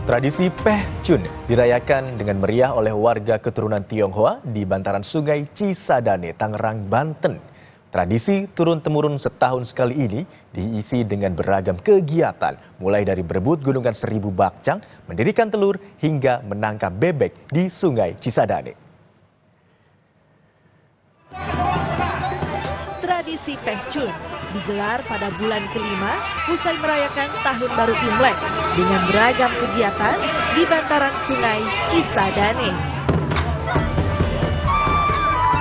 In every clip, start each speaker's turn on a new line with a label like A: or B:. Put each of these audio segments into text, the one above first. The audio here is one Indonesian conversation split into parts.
A: Tradisi Peh Chun dirayakan dengan meriah oleh warga keturunan Tionghoa di bantaran Sungai Cisadane, Tangerang, Banten. Tradisi turun-temurun setahun sekali ini diisi dengan beragam kegiatan, mulai dari berebut gunungan 1000 bakcang, mendirikan telur, hingga menangkap bebek di Sungai Cisadane.
B: Tradisi Peh Chun digelar pada bulan kelima usai merayakan Tahun Baru Imlek dengan beragam kegiatan di bantaran Sungai Cisadane.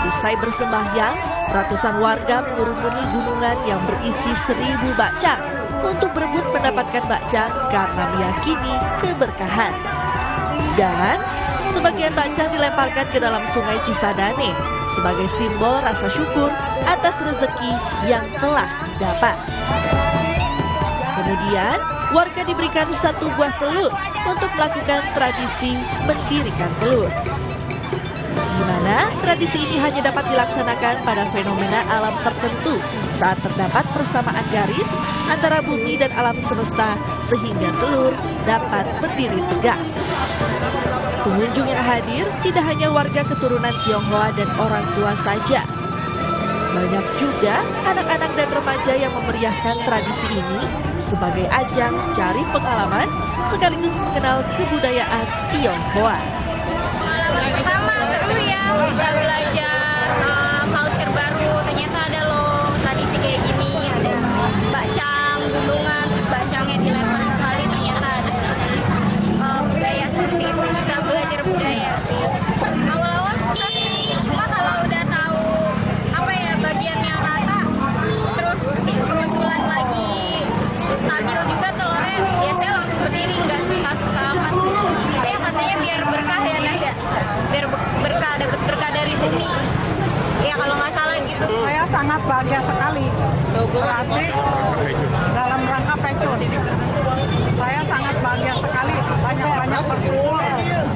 B: Usai bersembahyang, ratusan warga mengurumuni gunungan yang berisi 1000 bakcang untuk berebut mendapatkan bakcang karena meyakini keberkahan. Dan sebagian bakcang dilemparkan ke dalam Sungai Cisadane sebagai simbol rasa syukur atas rezeki yang telah didapat. Kemudian, warga diberikan 1 buah telur untuk melakukan tradisi mendirikan telur. Di mana tradisi ini hanya dapat dilaksanakan pada fenomena alam tertentu saat terdapat persamaan garis antara bumi dan alam semesta sehingga telur dapat berdiri tegak. Pengunjung yang hadir tidak hanya warga keturunan Tionghoa dan orang tua saja. Banyak juga anak-anak dan remaja yang memeriahkan tradisi ini sebagai ajang cari pengalaman sekaligus mengenal kebudayaan Tionghoa.
C: Pertama seru ya, bisa belajar culture baru. Ternyata ada loh tradisi kayak gini, ada bakcang, gunungan, terus bakcangnya dilempar ke kali, ternyata ada budaya seperti itu. Bisa belajar budaya sih. Awal-awal susah sih, cuma kalau udah tahu apa ya bagian yang rata, terus kebetulan lagi stabil juga telurnya, biasanya langsung berdiri, nggak susah-susah amat. Yang katanya biar berkah ya Nas ya, biar berkah, dapat berkah dari bumi. Ya kalau nggak salah gitu.
D: Saya sangat bahagia sekali berarti dalam rangka Peh Chun. Saya sangat bahagia sekali, banyak-banyak bersyukur,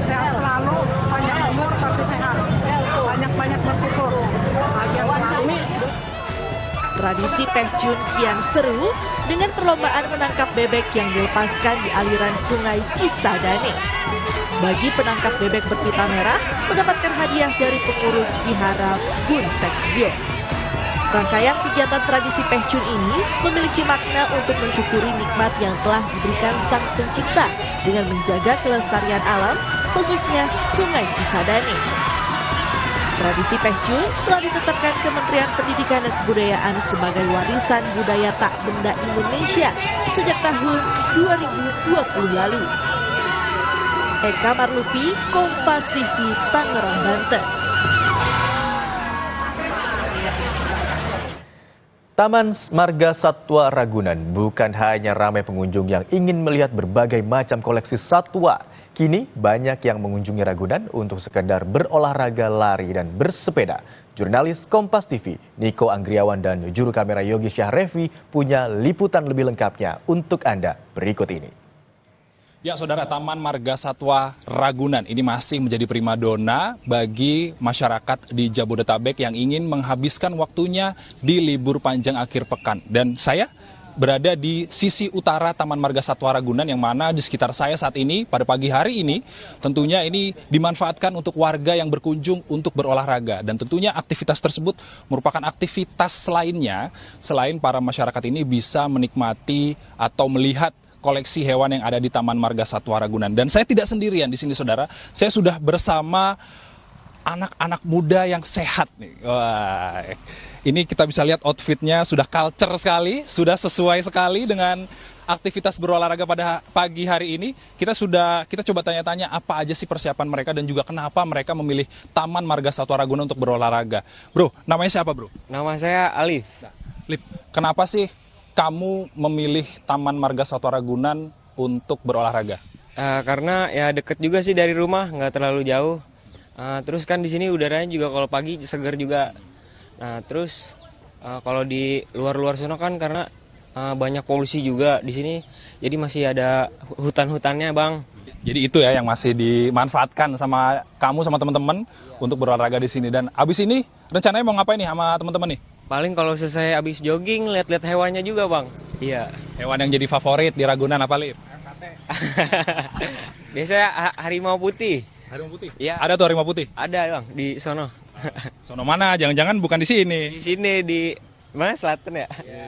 D: sehat selalu, panjang umur tapi sehat, banyak-banyak bersyukur, bahagia selalu.
B: Tradisi Peh Chun kian seru dengan perlombaan menangkap bebek yang dilepaskan di aliran Sungai Cisadane. Bagi penangkap bebek berpita merah mendapatkan hadiah dari pengurus Vihara Gun Tek Gyo. Rangkaian kegiatan tradisi Peh Chun ini memiliki makna untuk mensyukuri nikmat yang telah diberikan Sang Pencipta dengan menjaga kelestarian alam, khususnya Sungai Cisadane. Tradisi Peh Chun telah ditetapkan Kementerian Pendidikan dan Kebudayaan sebagai warisan budaya tak benda Indonesia sejak tahun 2020 lalu. Eka Marlupi, Kompas TV, Tangerang, Banten.
A: Taman Marga Satwa Ragunan bukan hanya ramai pengunjung yang ingin melihat berbagai macam koleksi satwa. Kini banyak yang mengunjungi Ragunan untuk sekedar berolahraga, lari, dan bersepeda. Jurnalis Kompas TV, Niko Anggriawan dan juru kamera Yogi Syahrevi punya liputan lebih lengkapnya untuk Anda berikut ini.
E: Ya saudara, Taman Marga Satwa Ragunan ini masih menjadi primadona bagi masyarakat di Jabodetabek yang ingin menghabiskan waktunya di libur panjang akhir pekan. Dan saya berada di sisi utara Taman Marga Satwa Ragunan yang mana di sekitar saya saat ini pada pagi hari ini tentunya ini dimanfaatkan untuk warga yang berkunjung untuk berolahraga. Dan tentunya aktivitas tersebut merupakan aktivitas lainnya selain para masyarakat ini bisa menikmati atau melihat koleksi hewan yang ada di Taman Marga Satwa Ragunan. Dan saya tidak sendirian di sini saudara, saya sudah bersama anak-anak muda yang sehat nih. Wah, ini kita bisa lihat outfitnya sudah culture sekali, sudah sesuai sekali dengan aktivitas berolahraga pada pagi hari ini. Kita coba tanya-tanya apa aja sih persiapan mereka dan juga kenapa mereka memilih Taman Marga Satwa Ragunan untuk berolahraga. Bro, namanya siapa bro?
F: Nama saya Alif.
E: Nah, Lip, kenapa sih kamu memilih Taman Marga Satwa Ragunan untuk berolahraga?
F: Karena ya deket juga sih dari rumah, nggak terlalu jauh. Terus kan di sini udaranya juga kalau pagi segar juga. Nah terus kalau di luar-luar sana kan karena banyak polusi juga di sini, jadi masih ada hutan-hutannya bang.
E: Jadi itu ya yang masih dimanfaatkan sama kamu sama teman-teman untuk berolahraga di sini. Dan abis ini rencananya mau ngapain nih sama teman-teman nih?
F: Paling kalau selesai habis jogging, lihat-lihat hewannya juga bang. Iya.
E: Hewan yang jadi favorit di Ragunan apa, Lip?
F: Biasanya harimau putih.
E: Harimau putih?
F: Iya.
E: Ada tuh harimau putih?
F: Ada bang, di sono.
E: Sono mana? Jangan-jangan bukan di sini?
F: Di sini, di mana selatan ya?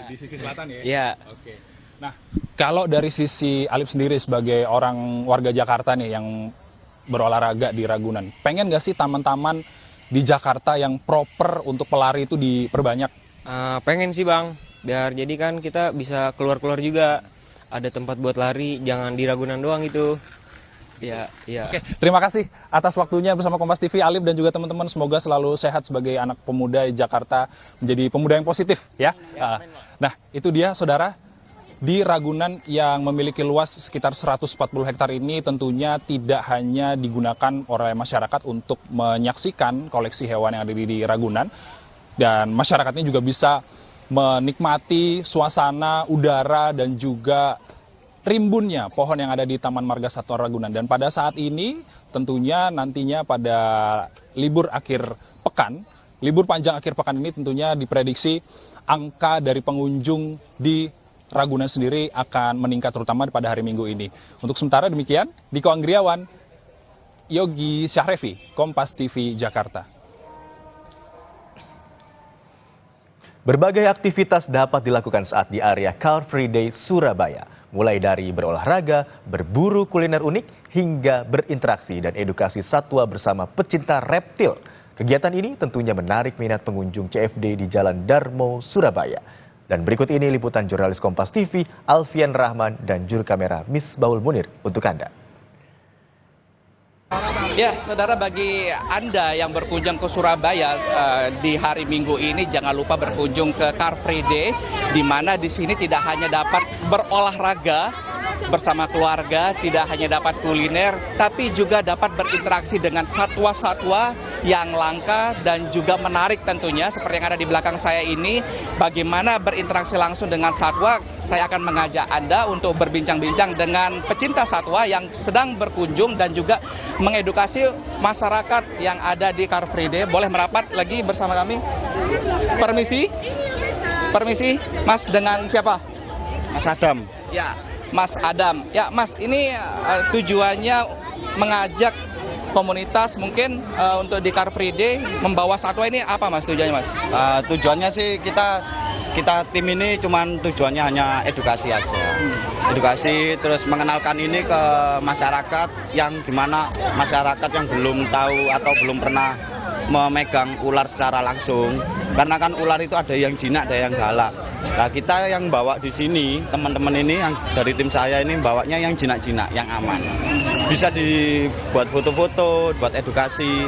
E: Di sisi selatan ya?
F: Iya.
E: Oke. Nah, kalau dari sisi Alif sendiri sebagai orang warga Jakarta nih yang berolahraga di Ragunan, pengen nggak sih taman-taman di Jakarta yang proper untuk pelari itu diperbanyak?
F: Pengen sih bang, biar jadi kan kita bisa keluar-keluar juga. Ada tempat buat lari, jangan di Ragunan doang itu. Ya, iya.
E: Oke, terima kasih atas waktunya bersama Kompas TV, Alif dan juga teman-teman. Semoga selalu sehat sebagai anak pemuda di Jakarta, menjadi pemuda yang positif ya. Nah, itu dia saudara. Di Ragunan yang memiliki luas sekitar 140 hektar ini tentunya tidak hanya digunakan oleh masyarakat untuk menyaksikan koleksi hewan yang ada di Ragunan, dan masyarakatnya juga bisa menikmati suasana, udara, dan juga rimbunnya pohon yang ada di Taman Marga Satwa Ragunan. Dan pada saat ini tentunya nantinya pada libur panjang akhir pekan ini tentunya diprediksi angka dari pengunjung di Ragunan sendiri akan meningkat terutama pada hari Minggu ini. Untuk sementara demikian, Diko Anggriawan, Yogi Syahrevi, Kompas TV Jakarta.
A: Berbagai aktivitas dapat dilakukan saat di area Car Free Day Surabaya. Mulai dari berolahraga, berburu kuliner unik, hingga berinteraksi dan edukasi satwa bersama pecinta reptil. Kegiatan ini tentunya menarik minat pengunjung CFD di Jalan Darmo, Surabaya. Dan berikut ini liputan jurnalis Kompas TV, Alfian Rahman, dan juru kamera Misbahul Munir untuk Anda.
G: Ya, saudara, bagi Anda yang berkunjung ke Surabaya di hari Minggu ini, jangan lupa berkunjung ke Car Free Day, di mana di sini tidak hanya dapat berolahraga bersama keluarga, tidak hanya dapat kuliner, tapi juga dapat berinteraksi dengan satwa-satwa yang langka dan juga menarik tentunya. Seperti yang ada di belakang saya ini, bagaimana berinteraksi langsung dengan satwa. Saya akan mengajak Anda untuk berbincang-bincang dengan pecinta satwa yang sedang berkunjung dan juga mengedukasi masyarakat yang ada di Car Free Day. Boleh merapat lagi bersama kami? Permisi? Permisi, Mas, dengan siapa?
H: Mas Adam.
G: Ya, Mas Adam. Ya, Mas, ini tujuannya mengajak komunitas mungkin untuk di Car Free Day membawa satwa ini apa, Mas, tujuannya, Mas?
H: Tujuannya sih kita tim ini cuman tujuannya hanya edukasi aja. Edukasi, terus mengenalkan ini ke masyarakat yang dimana masyarakat yang belum tahu atau belum pernah memegang ular secara langsung. Karena kan ular itu ada yang jinak, ada yang galak. Nah, kita yang bawa di sini, teman-teman ini yang dari tim saya ini bawanya yang jinak-jinak, yang aman. Bisa dibuat foto-foto, buat edukasi.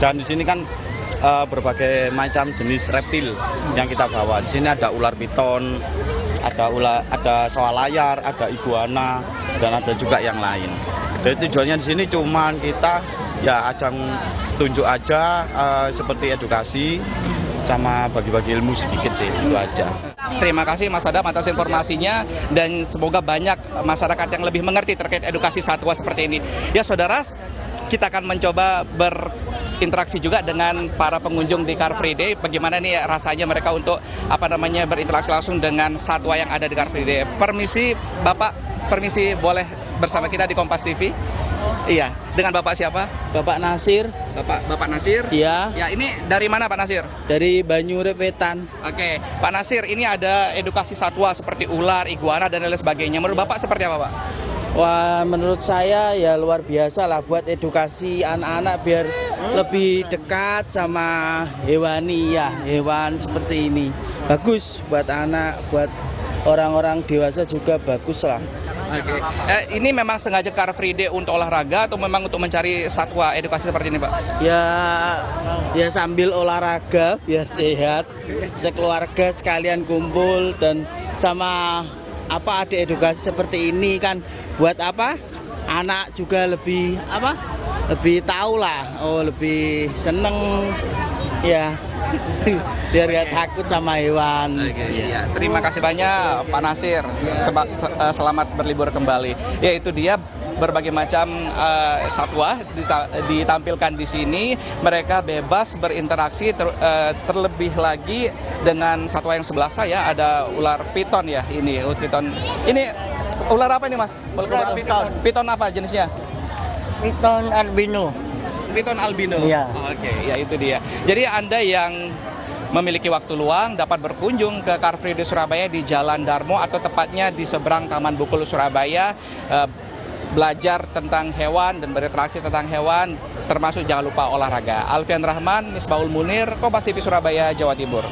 H: Dan di sini kan berbagai macam jenis reptil yang kita bawa. Di sini ada ular piton, ada soal layar, ada iguana, dan ada juga yang lain. Jadi tujuannya di sini cuma kita ya ajang tunjuk aja, seperti edukasi sama bagi-bagi ilmu sedikit sih, itu aja.
G: Terima kasih Mas Adam atas informasinya, dan semoga banyak masyarakat yang lebih mengerti terkait edukasi satwa seperti ini. Ya saudara, kita akan mencoba berinteraksi juga dengan para pengunjung di Car Free Day. Bagaimana nih rasanya mereka untuk berinteraksi langsung dengan satwa yang ada di Car Free Day. Permisi Bapak, permisi boleh bersama kita di Kompas TV? Iya, dengan Bapak siapa?
I: Bapak Nasir.
G: Bapak Nasir?
I: Iya.
G: Ya, ini dari mana Pak Nasir?
I: Dari Banyurep Wetan.
G: Oke, Pak Nasir, ini ada edukasi satwa seperti ular, iguana, dan lain sebagainya. Menurut Bapak seperti apa, Pak?
I: Wah, menurut saya ya luar biasa lah buat edukasi anak-anak biar lebih dekat sama hewani ya, hewan seperti ini. Bagus buat anak, buat orang-orang dewasa juga bagus lah.
G: Oke. Ini memang sengaja Car Free Day untuk olahraga atau memang untuk mencari satwa edukasi seperti ini, Pak?
I: Ya sambil olahraga biar sehat, sekeluarga sekalian kumpul dan sama ada edukasi seperti ini kan buat anak juga lebih tahu lah, lebih seneng ya. Biar gak takut sama hewan.
G: Ya. Terima kasih banyak Pak Nasir. Selamat berlibur kembali. Ya, itu dia berbagai macam satwa ditampilkan di sini. Mereka bebas berinteraksi, terlebih lagi dengan satwa yang sebelah saya ada ular piton ya. Ini piton. Ini ular apa ini, Mas?
I: Ular piton.
G: Piton apa jenisnya?
J: piton albino.
G: Piton albino.
J: Iya.
G: Oke, ya itu dia. Jadi Anda yang memiliki waktu luang dapat berkunjung ke Car Free Day Surabaya di Jalan Darmo atau tepatnya di seberang Taman Bukul Surabaya, belajar tentang hewan dan berinteraksi tentang hewan, termasuk jangan lupa olahraga. Alfian Rahman, Misbahul Munir, Kompas TV Surabaya, Jawa Timur.